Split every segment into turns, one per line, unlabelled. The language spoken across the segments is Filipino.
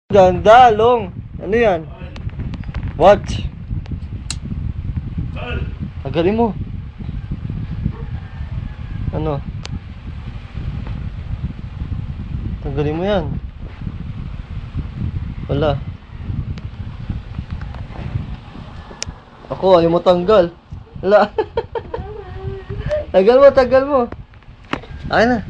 Ganda, Long. Ano yan? Watch. Tagalin mo. Ano? Tagalin mo yan. Wala. Ako, ayaw mo tanggal. Wala. Tagal mo, tagal mo. Akin na.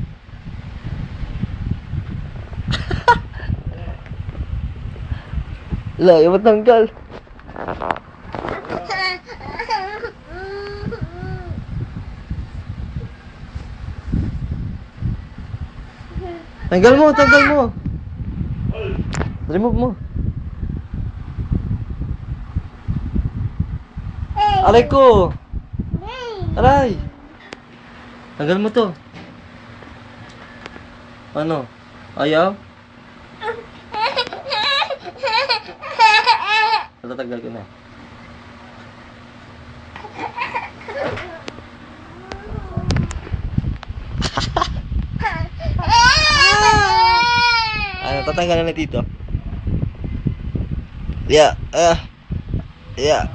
Wala, ayaw mo tanggal. Tanggal mo, tanggal mo. Remove mo. Aray ko. Aray. Tanggal mo to. Ano? Ayaw? Tatanggal ko na. Ano, tatanggalin na dito. Yeah. Yeah.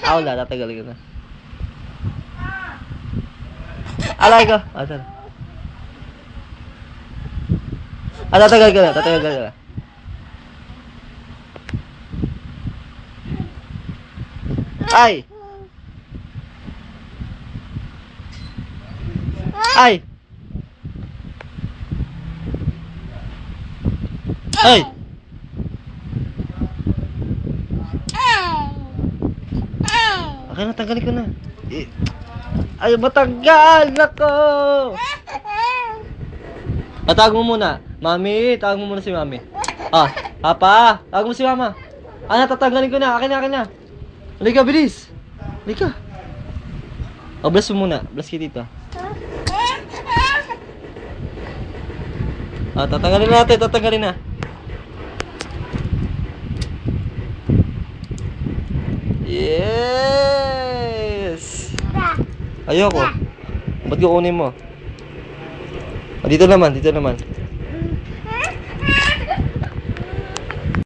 Wala, tatanggalin ko na. Alay ko. Tara. Tatanggal ko na, tatanggal ko na. Ay! Ay! Ay! Okay na, tanggalin ko na. Ay, matanggal! Nako! Tawag mo muna. Mami, tawag mo muna si Mami. Papa, tawag mo si Mama. Tatanggalin ko na. Akin na. Halika, bilis. Halika. Bless mo muna. Bless kita dito. Tatanggalin natin. Tatanggalin na. Yes! Ayoko. Ba't kukunin mo? Dito naman.